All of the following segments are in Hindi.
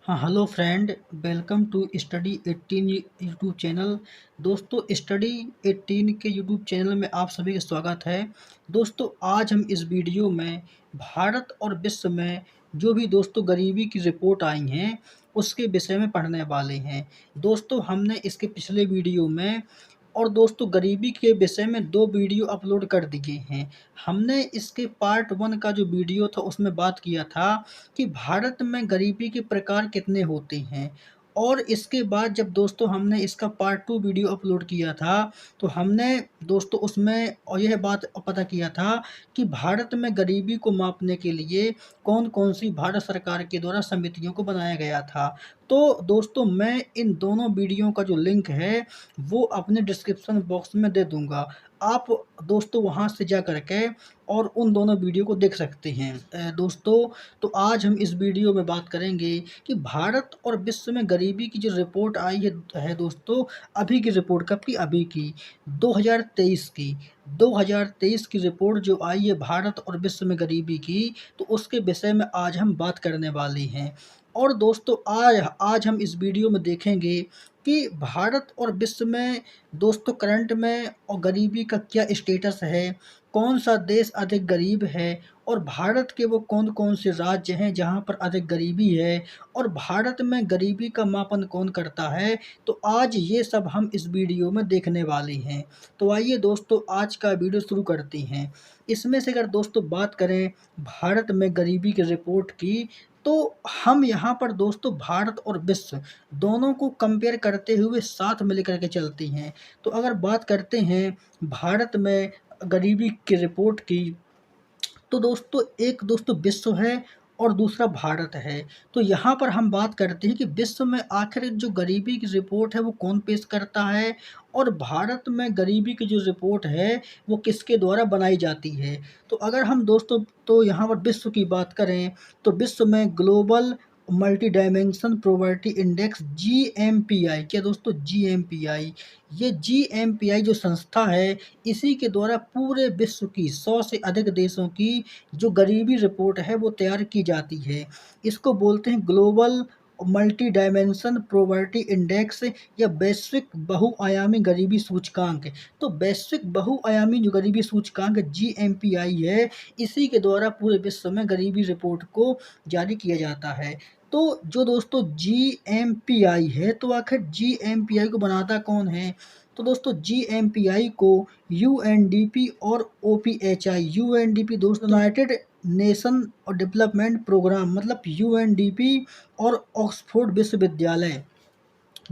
हाँ, hello friend, welcome to study 18 YouTube channel. दोस्तों, स्टडी 18 के यूट्यूब चैनल में आप सभी का स्वागत है। दोस्तों, आज हम इस वीडियो में भारत और विश्व में जो भी दोस्तों गरीबी की रिपोर्ट आई हैं, उसके विषय में पढ़ने वाले हैं। दोस्तों, हमने इसके पिछले वीडियो में और दोस्तों गरीबी के विषय में 2 वीडियो अपलोड कर दिए हैं। हमने इसके पार्ट 1 का जो वीडियो था उसमें बात किया था कि भारत में गरीबी के प्रकार कितने होते हैं, और इसके बाद जब दोस्तों हमने इसका पार्ट 2 वीडियो अपलोड किया था, तो हमने दोस्तों उसमें और यह बात पता किया था कि भारत में गरीबी को मापने के लिए कौन-कौन सी भारत सरकार के द्वारा समितियों को बनाया गया था। तो दोस्तों, मैं इन दोनों वीडियो का जो लिंक है, वो अपने डिस्क्रिप्शन बॉक्स में दे दूँगा। आप दोस्तों वहाँ से जा कर के और उन दोनों वीडियो को देख सकते हैं। दोस्तों, तो आज हम इस वीडियो में बात करेंगे कि भारत और विश्व में गरीबी की जो रिपोर्ट आई है दोस्तों, अभी की रिपोर्ट कब की? अभी की 2023 की। 2023 की रिपोर्ट जो आई है भारत और विश्व में गरीबी की, तो उसके विषय में आज हम बात करने वाले हैं। और दोस्तों, आज हम इस वीडियो में देखेंगे कि भारत और विश्व में दोस्तों करंट में और गरीबी का क्या स्टेटस है, कौन सा देश अधिक गरीब है, और भारत के वो कौन-कौन से राज्य हैं जहाँ पर अधिक गरीबी है, और भारत में गरीबी का मापन कौन करता है। तो आज ये सब हम इस वीडियो में देखने वाले हैं। तो आइए दोस्तों, आज का वीडियो शुरू करते हैं। इसमें से अगर दोस्तों बात करें भारत में गरीबी की रिपोर्ट की, तो हम यहाँ पर दोस्तों भारत और विश्व दोनों को कंपेयर करते हुए साथ में लेकर के चलते हैं। तो अगर बात करते हैं भारत में गरीबी की रिपोर्ट की, तो दोस्तों एक दोस्तों विश्व है और दूसरा भारत है। तो यहाँ पर हम बात करते हैं कि विश्व में आखिर जो गरीबी की रिपोर्ट है वो कौन पेश करता है, और भारत में गरीबी की जो रिपोर्ट है वो किसके द्वारा बनाई जाती है। तो अगर हम दोस्तों तो यहाँ पर विश्व की बात करें, तो विश्व में global multi dimension poverty index GMPI, क्या दोस्तों? जीएमपीआई, ये जीएमपीआई जो संस्था है, इसी के द्वारा पूरे विश्व की 100 से अधिक देशों की जो गरीबी रिपोर्ट है वो तैयार की जाती है। इसको बोलते हैं global multi dimension poverty index या वैश्विक बहुआयामी गरीबी सूचकांक। तो वैश्विक बहुआयामी जो गरीबी सूचकांक जीएमपीआई है, इसी के द्वारा पूरे विश्व में गरीबी रिपोर्ट को जारी किया जाता है। तो जो दोस्तों जीएमपीआई है, तो आखिर जीएमपीआई को बनाता कौन है? तो दोस्तों जीएमपीआई को यूएनडीपी और ओपीएचआई, यूएनडीपी दोस्तों यूनाइटेड नेशन और डेवलपमेंट प्रोग्राम मतलब यूएनडीपी, और ऑक्सफोर्ड विश्वविद्यालय,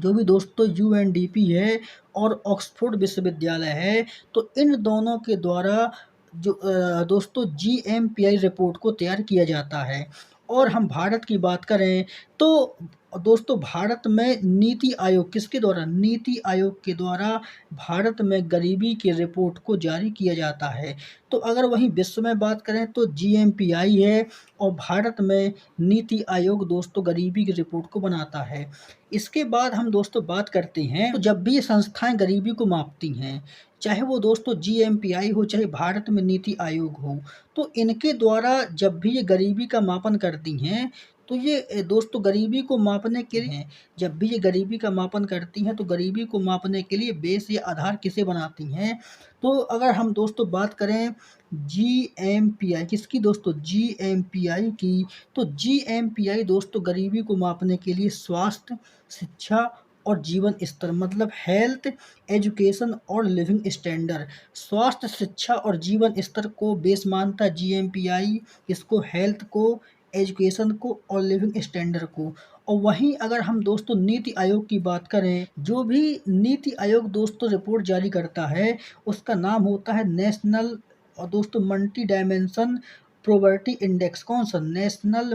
जो भी दोस्तों यूएनडीपी है और ऑक्सफोर्ड विश्वविद्यालय है, तो इन दोनों के द्वारा जो दोस्तों जीएमपीआई रिपोर्ट को तैयार किया जाता है। और हम भारत की बात करें, तो दोस्तों भारत में नीति आयोग किसके द्वारा? नीति आयोग के द्वारा भारत में गरीबी की रिपोर्ट को जारी किया जाता है। तो अगर वहीं विश्व में बात करें तो जीएमपीआई है, और भारत में नीति आयोग दोस्तों गरीबी की रिपोर्ट को बनाता है। इसके बाद हम दोस्तों बात करते हैं, तो जब भी ये संस्थाएं गरीबी को मापती हैं, चाहे वो दोस्तों जीएमपीआई हो, चाहे भारत में नीति आयोग हो, तो इनके द्वारा जब भी ये गरीबी का मापन करती हैं, तो ये दोस्तों गरीबी को मापने के लिए जब भी ये गरीबी का मापन करती हैं, तो गरीबी को मापने के लिए बेस या आधार किसे बनाती हैं? तो अगर हम दोस्तों बात करें जीएमपीआई किसकी दोस्तों? जीएमपीआई की। तो जीएमपीआई दोस्तों गरीबी को मापने के लिए स्वास्थ्य, शिक्षा और जीवन स्तर मतलब हेल्थ, एजुकेशन और लिविंग स्टैंडर्ड, स्वास्थ्य, शिक्षा और जीवन स्तर को बेस मानता है जीएमपीआई, इसको हेल्थ को, एजुकेशन को और लिविंग स्टैंडर्ड को। और वहीं अगर हम दोस्तों नीति आयोग की बात करें, जो भी नीति आयोग दोस्तों रिपोर्ट जारी करता है, उसका नाम होता है नेशनल और दोस्तों मल्टी डायमेंशन पॉवर्टी इंडेक्स। कौन सा? नेशनल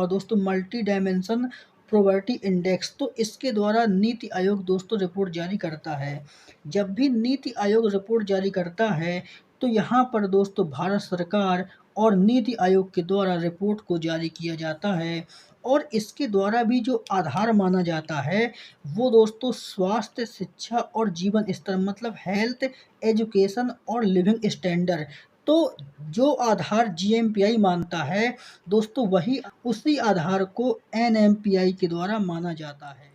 दोस्तों मल्टी डायमेंशन पॉवर्टी इंडेक्स। तो इसके द्वारा नीति आयोग दोस्तों रिपोर्ट जारी करता है। जब भी नीति आयोग रिपोर्ट जारी करता है, तो यहाँ पर दोस्तों भारत सरकार और नीति आयोग के द्वारा रिपोर्ट को जारी किया जाता है, और इसके द्वारा भी जो आधार माना जाता है वो दोस्तों स्वास्थ्य, शिक्षा और जीवन स्तर मतलब हेल्थ, एजुकेशन और लिविंग स्टैंडर्ड। तो जो आधार जीएमपीआई मानता है दोस्तों, वही उसी आधार को एनएमपीआई के द्वारा माना जाता है।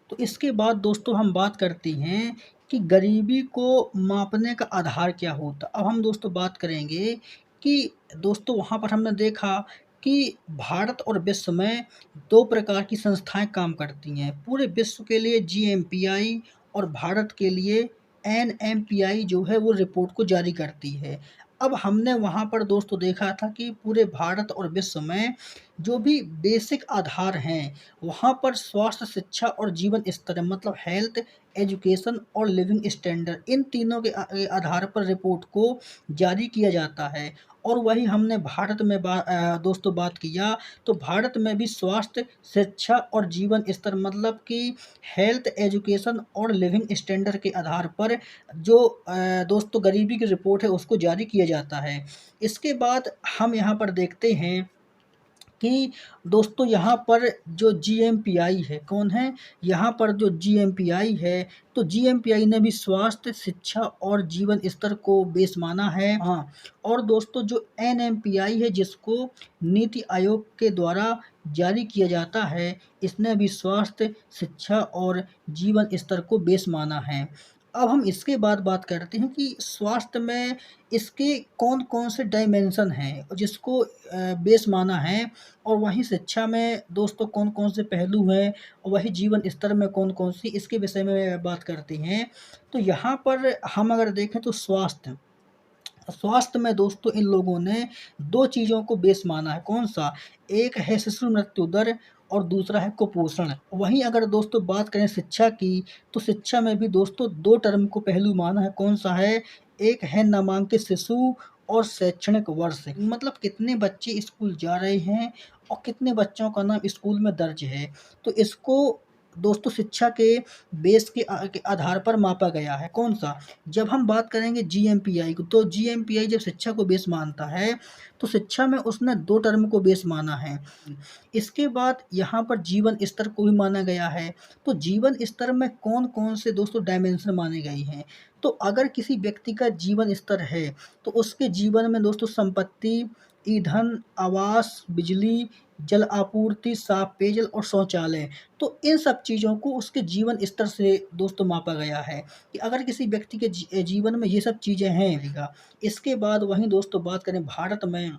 तो इसके बाद दोस्तों हम बात करते हैं कि गरीबी को मापने का आधार क्या होता। अब हम दोस्तों बात करेंगे कि दोस्तों वहाँ पर हमने देखा कि भारत और विश्व में 2 प्रकार की संस्थाएँ काम करती हैं। पूरे विश्व के लिए जीएमपीआई और भारत के लिए एनएमपीआई जो है वो रिपोर्ट को जारी करती है। अब हमने वहाँ पर दोस्तों देखा था कि पूरे भारत और विश्व में जो भी बेसिक आधार हैं, वहाँ पर स्वास्थ्य, शिक्षा और जीवन स्तर मतलब हेल्थ, एजुकेशन और लिविंग स्टैंडर्ड, इन तीनों के आधार पर रिपोर्ट को जारी किया जाता है। और वही हमने भारत में दोस्तों बात किया, तो भारत में भी स्वास्थ्य, शिक्षा और जीवन स्तर मतलब कि हेल्थ, एजुकेशन और लिविंग स्टैंडर्ड के आधार पर जो दोस्तों गरीबी की रिपोर्ट है उसको जारी किया जाता है। इसके बाद हम यहाँ पर देखते हैं कि दोस्तों यहाँ पर जो जीएमपीआई है, कौन है? यहाँ पर जो जीएमपीआई है, तो जीएमपीआई ने भी स्वास्थ्य, शिक्षा और जीवन स्तर को बेस माना है। हाँ, और दोस्तों जो एनएमपीआई है जिसको नीति आयोग के द्वारा जारी किया जाता है, इसने भी स्वास्थ्य, शिक्षा और जीवन स्तर को बेस माना है। अब हम इसके बाद बात करते हैं कि स्वास्थ्य में इसके कौन-कौन से डायमेंशन हैं जिसको बेस माना है, और वहीं शिक्षा में दोस्तों कौन-कौन से पहलू हैं, और वहीं जीवन स्तर में कौन-कौन सी, इसके विषय में बात करते हैं। तो यहाँ पर हम अगर देखें तो स्वास्थ्य में दोस्तों इन लोगों ने 2 चीज़ों को बेस माना है, कौन-सा? एक है शिशु मृत्यु दर और दूसरा है कुपोषण। वहीं अगर दोस्तों बात करें शिक्षा की, तो शिक्षा में भी दोस्तों 2 टर्म को पहलू माना है, कौन-सा है? एक है नामांकित शिशु और शैक्षणिक वर्ष, मतलब कितने बच्चे स्कूल जा रहे हैं और कितने बच्चों का नाम स्कूल में दर्ज है। तो इसको दोस्तों शिक्षा के बेस के आधार पर मापा गया है, कौन-सा? जब हम बात करेंगे जीएमपीआई को, तो जीएमपीआई जब शिक्षा को बेस मानता है, तो शिक्षा में उसने 2 टर्म को बेस माना है। इसके बाद यहाँ पर जीवन स्तर को भी माना गया है। तो जीवन स्तर में कौन-कौन से दोस्तों डायमेंशन माने गए हैं? तो अगर किसी व्यक्ति का जीवन स्तर है, तो उसके जीवन में दोस्तों संपत्ति, ईंधन, आवास, बिजली, जल आपूर्ति, साफ पेयजल और शौचालय, तो इन सब चीज़ों को उसके जीवन स्तर से दोस्तों मापा गया है कि अगर किसी व्यक्ति के जीवन में ये सब चीज़ें हैं। इसके बाद वहीं दोस्तों बात करें भारत में,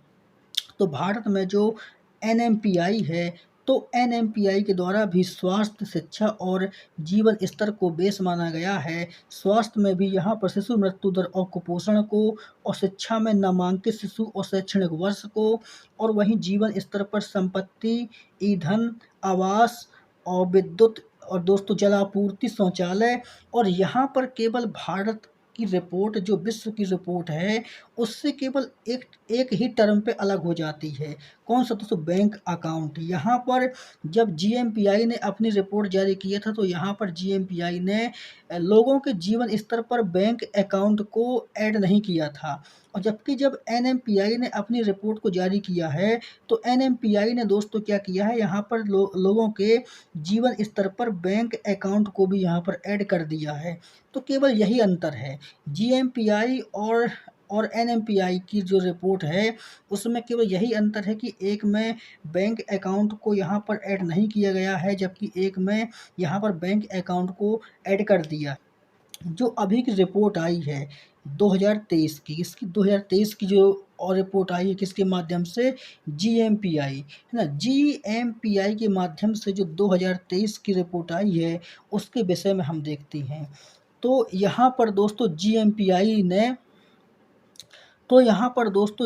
तो भारत में जो एनएमपीआई है, तो एनएमपीआई के द्वारा भी स्वास्थ्य, शिक्षा और जीवन स्तर को बेस माना गया है। स्वास्थ्य में भी यहाँ पर शिशु मृत्यु दर और कुपोषण को, और शिक्षा में नामांकित शिशु और शैक्षणिक वर्ष को, और वहीं जीवन स्तर पर संपत्ति, ईंधन, आवास और विद्युत और दोस्तों जलापूर्ति, शौचालय। और यहाँ पर केवल भारत की रिपोर्ट जो विश्व की रिपोर्ट है, उससे केवल एक एक ही टर्म पे अलग हो जाती है, कौन-सा दोस्तों? Bank account. यहाँ पर जब जीएमपीआई ने अपनी रिपोर्ट जारी किया था, तो यहाँ पर जीएमपीआई ने लोगों के जीवन स्तर पर बैंक अकाउंट को ऐड नहीं किया था। और जबकि जब एनएमपीआई ने अपनी रिपोर्ट को जारी किया है, तो एनएमपीआई ने दोस्तों क्या किया है, यहाँ पर लोगों के जीवन स्तर पर बैंक अकाउंट को भी यहाँ पर ऐड कर दिया है। तो केवल यही अंतर है, जीएमपीआई और एनएमपीआई की जो रिपोर्ट है, उसमें केवल यही अंतर है कि एक में बैंक अकाउंट को यहाँ पर ऐड नहीं किया गया है, जबकि एक में यहाँ पर बैंक अकाउंट को ऐड कर दिया। जो अभी की रिपोर्ट आई है 2023 की, इसकी 2023 की जो और रिपोर्ट आई है किसके माध्यम से? जीएमपीआई, है ना? जीएमपीआई के माध्यम से जो 2023 की रिपोर्ट आई है, उसके विषय में हम देखते हैं। तो यहाँ पर दोस्तों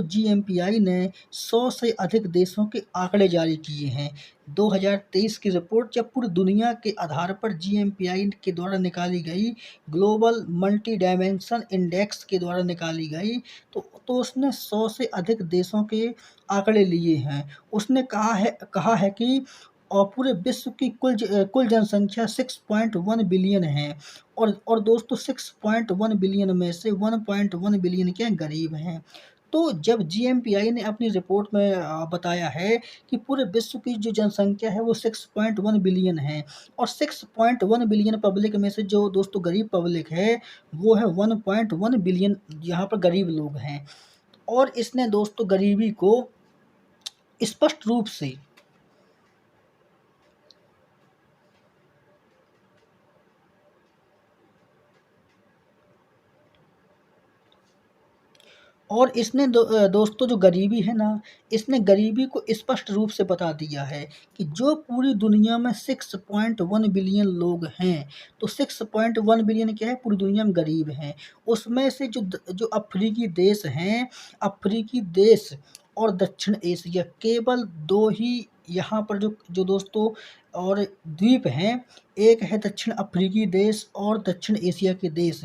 जीएमपीआई ने 100 से अधिक देशों के आंकड़े जारी किए हैं। 2023 की रिपोर्ट जब पूरी दुनिया के आधार पर जीएमपीआई के द्वारा निकाली गई, ग्लोबल मल्टी डायमेंशन इंडेक्स के द्वारा निकाली गई, तो उसने 100 से अधिक देशों के आंकड़े लिए हैं। उसने कहा है कि और पूरे विश्व की कुल जनसंख्या 6.1 बिलियन है, और दोस्तों 6.1 बिलियन में से 1.1 बिलियन क्या हैं? गरीब हैं। तो जब जीएमपीआई ने अपनी रिपोर्ट में बताया है कि पूरे विश्व की जो जनसंख्या है वो 6.1 बिलियन है, और 6.1 बिलियन पब्लिक में से जो दोस्तों गरीब पब्लिक है, वो है 1.1 बिलियन यहाँ पर गरीब लोग हैं। और इसने दोस्तों गरीबी को स्पष्ट रूप से और इसने दोस्तों जो गरीबी है ना, इसने गरीबी को स्पष्ट रूप से बता दिया है कि जो पूरी दुनिया में 6.1 बिलियन लोग हैं, तो 6.1 बिलियन क्या है, पूरी दुनिया में गरीब हैं। उसमें से जो अफ्रीकी देश हैं, अफ्रीकी देश और दक्षिण एशिया, केवल 2 ही यहाँ पर जो दोस्तों और द्वीप हैं, एक है दक्षिण अफ्रीकी देश और दक्षिण एशिया के देश।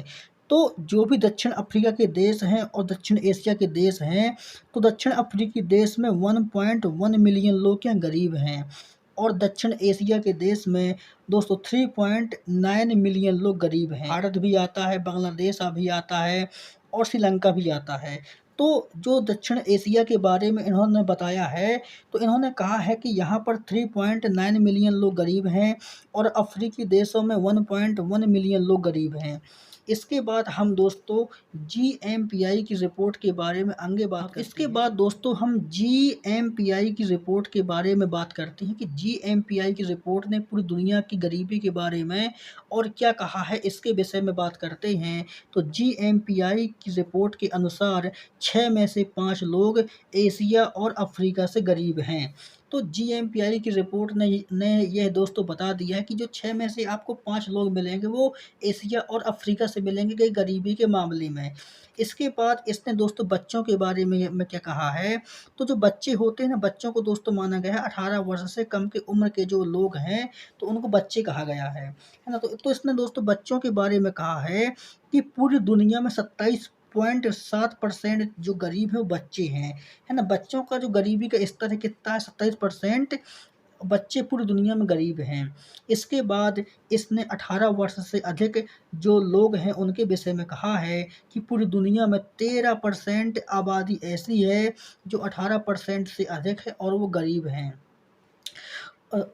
तो जो भी दक्षिण अफ्रीका के देश हैं और दक्षिण एशिया के देश हैं, तो दक्षिण अफ्रीकी देश में 1.1 मिलियन लोग क्या गरीब हैं, और दक्षिण एशिया के देश में दोस्तों 3.9 मिलियन लोग गरीब हैं। भारत भी आता है, बांग्लादेश भी आता है और श्रीलंका भी आता है। तो जो दक्षिण एशिया के बारे में इन्होंने बताया है, तो इन्होंने कहा है कि यहाँ पर 3.9 मिलियन लोग गरीब हैं और अफ्रीकी देशों में 1.1 मिलियन लोग गरीब हैं। इसके बाद हम दोस्तों जीएमपीआई की रिपोर्ट के बारे में आगे बात करते हैं। इसके बाद दोस्तों हम जीएमपीआई की रिपोर्ट के बारे में बात करते हैं कि जीएमपीआई की रिपोर्ट ने पूरी दुनिया की गरीबी के बारे में और क्या कहा है, इसके विषय में बात करते हैं। तो जीएमपीआई की रिपोर्ट के अनुसार 6 में से 5 लोग एशिया और अफ्रीका से गरीब हैं। तो जीएमपीआई की रिपोर्ट ने यह दोस्तों बता दिया है कि जो 6 में से आपको 5 लोग मिलेंगे वो एशिया और अफ्रीका से मिलेंगे कि गरीबी के मामले में। इसके बाद इसने दोस्तों बच्चों के बारे में क्या कहा है, तो जो बच्चे होते हैं ना, बच्चों को दोस्तों माना गया है 18 वर्ष से कम की उम्र के जो लोग हैं, तो उनको बच्चे कहा गया है ना। तो इसने दोस्तों बच्चों के बारे में कहा है कि पूरी दुनिया में 27.7% जो गरीब है वो बच्चे हैं, है ना। बच्चों का जो गरीबी का स्तर है कितना है, 27% बच्चे पूरी दुनिया में गरीब हैं। इसके बाद इसने 18 वर्ष से अधिक जो लोग हैं उनके विषय में कहा है कि पूरी दुनिया में 13% आबादी ऐसी है जो 18% से अधिक है और वो गरीब हैं।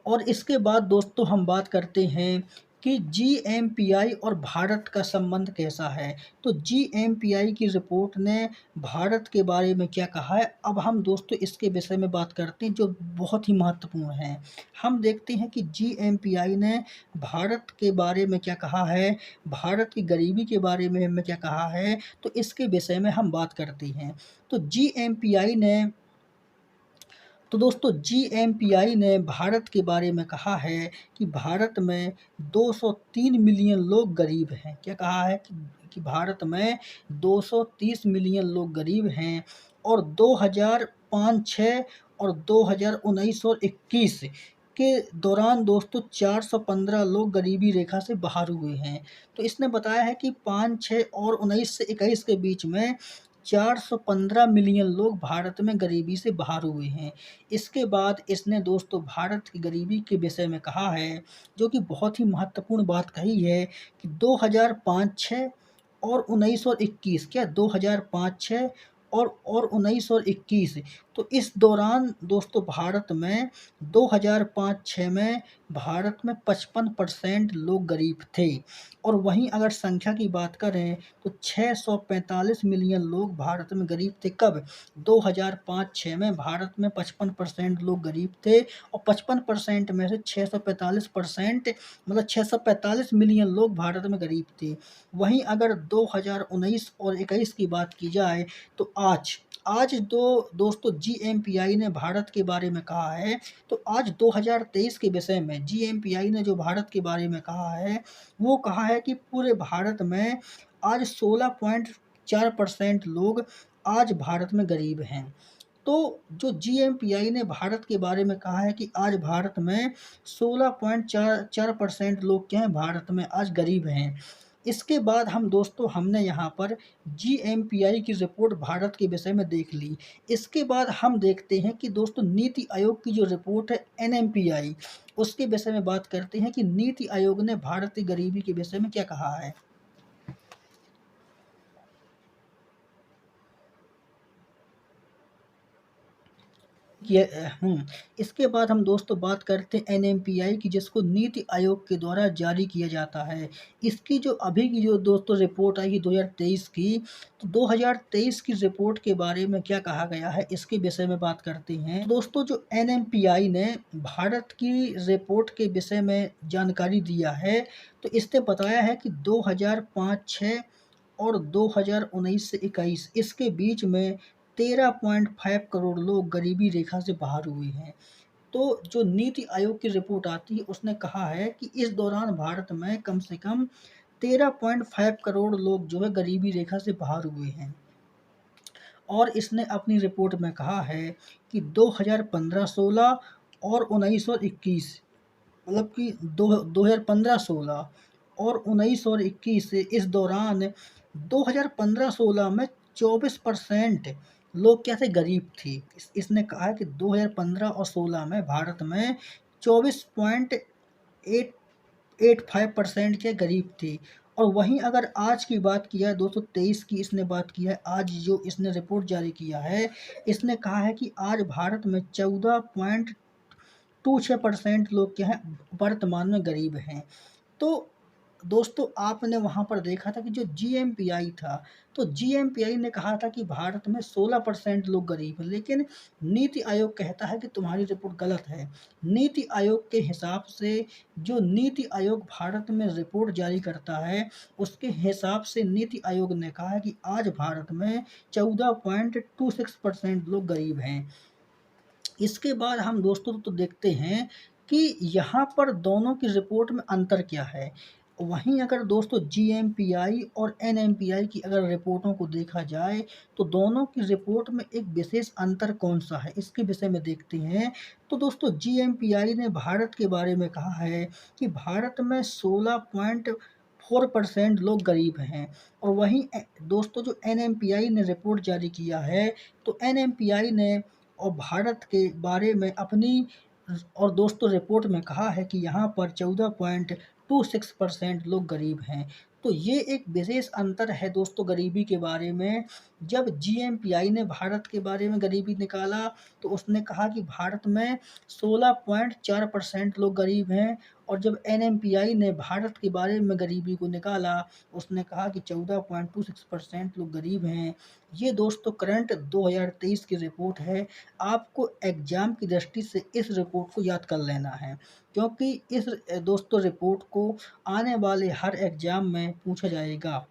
और इसके बाद दोस्तों हम बात करते हैं कि जीएमपीआई और भारत का संबंध कैसा है। तो जीएमपीआई की रिपोर्ट ने भारत के बारे में क्या कहा है, अब हम दोस्तों इसके विषय में बात करते हैं जो बहुत ही महत्वपूर्ण है। हम देखते हैं कि जीएमपीआई ने भारत के बारे में क्या कहा है, भारत की गरीबी के बारे में क्या कहा है, तो इसके विषय में हम बात करते हैं। तो जीएमपीआई ने तो दोस्तों जीएमपीआई ने भारत के बारे में कहा है कि भारत में 203 मिलियन लोग गरीब हैं। क्या कहा है कि भारत में 230 मिलियन लोग गरीब हैं और 2005-6 और 2019 और 21 के दौरान दोस्तों 415 लोग गरीबी रेखा से बाहर हुए हैं। तो इसने बताया है कि 5, 6 और 19 से 21 के बीच में 415 मिलियन लोग भारत में गरीबी से बाहर हुए हैं। इसके बाद इसने दोस्तों भारत की गरीबी के विषय में कहा है, जो कि बहुत ही महत्वपूर्ण बात कही है कि 2005-6 और 19 और 21, क्या 2005-6 और 19 और 21, तो इस दौरान दोस्तों भारत में 2005-6 में भारत में 55% लोग गरीब थे। और वहीं अगर संख्या की बात करें तो 645 मिलियन लोग भारत में गरीब थे। कब? 2005-6 में भारत में 55% लोग गरीब थे और 55% में से 645% मतलब 645 मिलियन लोग भारत में गरीब थे। वहीं अगर 2019 और 21 की बात की जाए तो आज दोस्तों जीएमपीआई ने भारत के बारे में कहा है, तो आज 2023 के विषय में जीएमपीआई ने जो भारत के बारे में कहा है, वो कहा है कि पूरे भारत में आज 16.4% लोग आज भारत में गरीब हैं। तो जो जीएमपीआई ने भारत के बारे में कहा है कि आज भारत में 16.4% लोग क्या हैं, भारत में आज गरीब हैं। इसके बाद हमने यहाँ पर जीएमपीआई की रिपोर्ट भारत के विषय में देख ली। इसके बाद हम देखते हैं कि दोस्तों नीति आयोग की जो रिपोर्ट है एनएमपीआई, उसके विषय में बात करते हैं कि नीति आयोग ने भारत की गरीबी के विषय में क्या कहा है। इसके बाद हम दोस्तों बात करते हैं एनएमपीआई की, जिसको नीति आयोग के द्वारा जारी किया जाता है। इसकी जो अभी की जो दोस्तों रिपोर्ट आई है 2023 की, तो 2023 की रिपोर्ट के बारे में क्या कहा गया है इसके विषय में बात करते हैं। तो दोस्तों जो एनएमपीआई ने भारत की रिपोर्ट के विषय में जानकारी दिया है, तो इसने बताया है कि 2005-6 और 2019 से 21 इसके बीच में 13.5 करोड़ लोग गरीबी रेखा से बाहर हुए हैं। तो जो नीति आयोग की रिपोर्ट आती है उसने कहा है कि इस दौरान भारत में कम से कम 13.5 करोड़ लोग जो है गरीबी रेखा से बाहर हुए हैं। और इसने अपनी रिपोर्ट में कहा है कि 2015-16 और 19 और 21 मतलब कि 2015-16 और 19 और 21 से इस दौरान 2015-16 में 24% लोग क्या थे, गरीब थी। इसने कहा है कि 2015 और 16 में भारत में 24.85% के गरीब थी। और वहीं अगर आज की बात की जाए 223 की इसने बात की है, आज जो इसने रिपोर्ट जारी किया है, इसने कहा है कि आज भारत में 14.26% लोग क्या हैं वर्तमान में गरीब हैं। तो दोस्तों आपने वहाँ पर देखा था कि जो जीएमपीआई था, तो जीएमपीआई ने कहा था कि भारत में 16% लोग गरीब हैं, लेकिन नीति आयोग कहता है कि तुम्हारी रिपोर्ट गलत है। नीति आयोग के हिसाब से, जो नीति आयोग भारत में रिपोर्ट जारी करता है, उसके हिसाब से नीति आयोग ने कहा है कि आज भारत में 14.26% लोग गरीब हैं। इसके बाद हम दोस्तों तो देखते हैं कि यहाँ पर दोनों की रिपोर्ट में अंतर क्या है। वहीं अगर दोस्तों जीएमपीआई और एनएमपीआई की अगर रिपोर्टों को देखा जाए, तो दोनों की रिपोर्ट में एक विशेष अंतर कौन सा है इसके विषय में देखते हैं। तो दोस्तों जीएमपीआई ने भारत के बारे में कहा है कि भारत में 16.4% लोग गरीब हैं। और वहीं दोस्तों जो एनएमपीआई ने रिपोर्ट जारी किया है, तो एनएमपीआई ने और भारत के बारे में अपनी और दोस्तों रिपोर्ट में कहा है कि यहाँ पर 14.26% लोग गरीब हैं। तो ये एक विशेष अंतर है दोस्तों गरीबी के बारे में। जब जीएमपीआई ने भारत के बारे में गरीबी निकाला, तो उसने कहा कि भारत में 16.4% लोग गरीब हैं। और जब एनएमपीआई ने भारत के बारे में गरीबी को निकाला, उसने कहा कि 14.26% लोग गरीब हैं। ये दोस्तों करंट 2023 की रिपोर्ट है। आपको एग्ज़ाम की दृष्टि से इस रिपोर्ट को याद कर लेना है, क्योंकि इस दोस्तों रिपोर्ट को आने वाले हर एग्ज़ाम में पूछा जाएगा।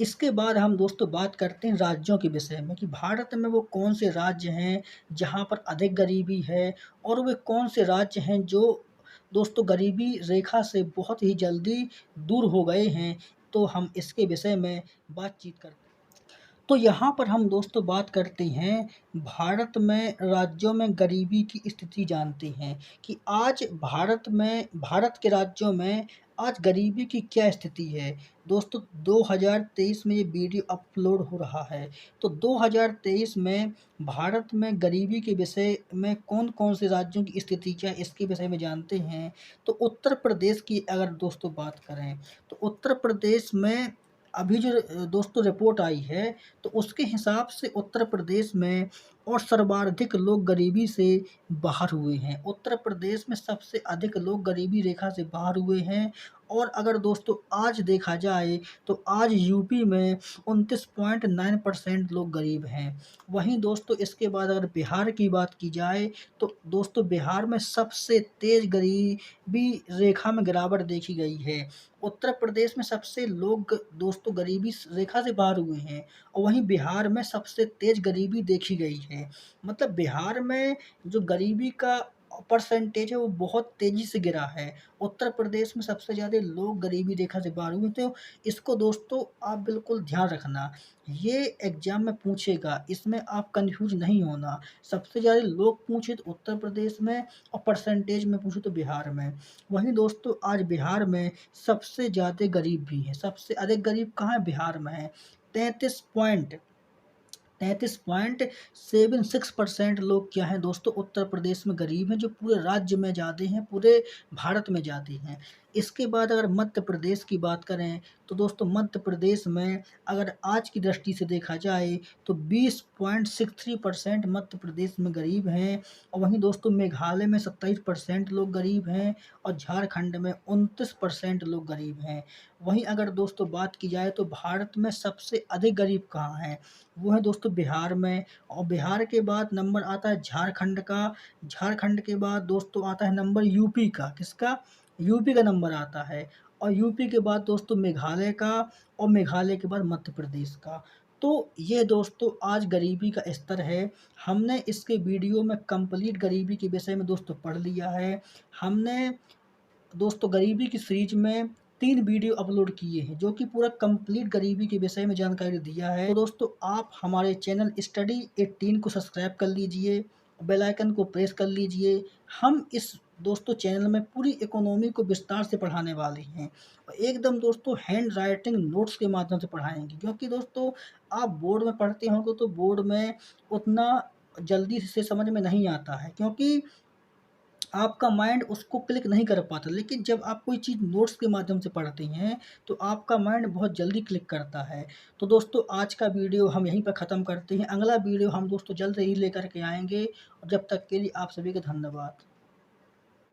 इसके बाद हम दोस्तों बात करते हैं राज्यों के विषय में कि भारत में वो कौन से राज्य हैं जहाँ पर अधिक गरीबी है, और वे कौन से राज्य हैं जो दोस्तों गरीबी रेखा से बहुत ही जल्दी दूर हो गए हैं। तो हम इसके विषय में बातचीत करते हैं। तो यहाँ पर हम दोस्तों बात करते हैं भारत में राज्यों में गरीबी की स्थिति जानते हैं कि आज भारत के राज्यों में आज गरीबी की क्या स्थिति है। दोस्तों 2023 में ये वीडियो अपलोड हो रहा है, तो 2023 में भारत में गरीबी के विषय में कौन-कौन से राज्यों की स्थिति क्या है इसके विषय में जानते हैं। तो उत्तर प्रदेश की अगर दोस्तों बात करें, तो उत्तर प्रदेश में अभी जो दोस्तों रिपोर्ट आई है, तो उसके हिसाब से उत्तर प्रदेश में और सर्वाधिक लोग गरीबी से बाहर हुए हैं। उत्तर प्रदेश में सबसे अधिक लोग गरीबी रेखा से बाहर हुए हैं। और अगर दोस्तों आज देखा जाए, तो आज यूपी में 29.9% लोग गरीब हैं। वहीं दोस्तों इसके बाद अगर बिहार की बात की जाए, तो दोस्तों बिहार में सबसे तेज़ गरीबी रेखा में गिरावट देखी गई है। उत्तर प्रदेश में सबसे लोग दोस्तों गरीबी रेखा से बाहर हुए हैं, और वहीं बिहार में सबसे तेज़ गरीबी देखी गई है। मतलब बिहार में जो गरीबी का परसेंटेज है वो बहुत तेज़ी से गिरा है। उत्तर प्रदेश में सबसे ज़्यादा लोग गरीबी रेखा से बाहर हुए, तो इसको दोस्तों आप बिल्कुल ध्यान रखना। ये एग्ज़ाम में पूछेगा, इसमें आप कन्फ्यूज़ नहीं होना। सबसे ज़्यादा लोग पूछे तो उत्तर प्रदेश में, और परसेंटेज में पूछे तो बिहार में। वहीं दोस्तों आज बिहार में सबसे ज़्यादा गरीब भी हैं। सबसे अधिक गरीब कहाँ है? बिहार में है। 33.76% लोग क्या हैं दोस्तों उत्तर प्रदेश में गरीब हैं, जो पूरे राज्य में ज़्यादा हैं, पूरे भारत में ज़्यादा हैं। इसके बाद अगर मध्य प्रदेश की बात करें, तो दोस्तों मध्य प्रदेश में अगर आज की दृष्टि से देखा जाए तो 20.63% मध्य प्रदेश में गरीब हैं, और वहीं दोस्तों मेघालय में 27% लोग गरीब हैं और झारखंड में 29% लोग गरीब हैं। वहीं अगर दोस्तों बात की जाए तो भारत में सबसे अधिक गरीब कहाँ हैं, वो है दोस्तों बिहार में, और बिहार के बाद नंबर आता है झारखंड का। झारखंड के बाद दोस्तों आता है नंबर यूपी का, किसका? यूपी का नंबर आता है, और यूपी के बाद दोस्तों मेघालय का, और मेघालय के बाद मध्य प्रदेश का। तो ये दोस्तों आज गरीबी का स्तर है। हमने इसके वीडियो में कंप्लीट गरीबी के विषय में दोस्तों पढ़ लिया है। हमने दोस्तों गरीबी की सीरीज में 3 वीडियो अपलोड किए हैं, जो कि पूरा कंप्लीट गरीबी के विषय में जानकारी दिया है। तो दोस्तों आप हमारे चैनल स्टडी 18 को सब्सक्राइब कर लीजिए, बेल आइकन को प्रेस कर लीजिए। हम इस दोस्तों चैनल में पूरी इकोनॉमी को विस्तार से पढ़ाने वाले हैं, और एकदम दोस्तों हैंड राइटिंग नोट्स के माध्यम से पढ़ाएँगे, क्योंकि दोस्तों आप बोर्ड में पढ़ते होंगे तो बोर्ड में उतना जल्दी से समझ में नहीं आता है, क्योंकि आपका माइंड उसको क्लिक नहीं कर पाता। लेकिन जब आप कोई चीज़ नोट्स के माध्यम से पढ़ते हैं, तो आपका माइंड बहुत जल्दी क्लिक करता है। तो दोस्तों आज का वीडियो हम यहीं पर ख़त्म करते हैं। अगला वीडियो हम दोस्तों जल्द ही लेकर के आएँगे, और जब तक के लिए आप सभी का धन्यवाद।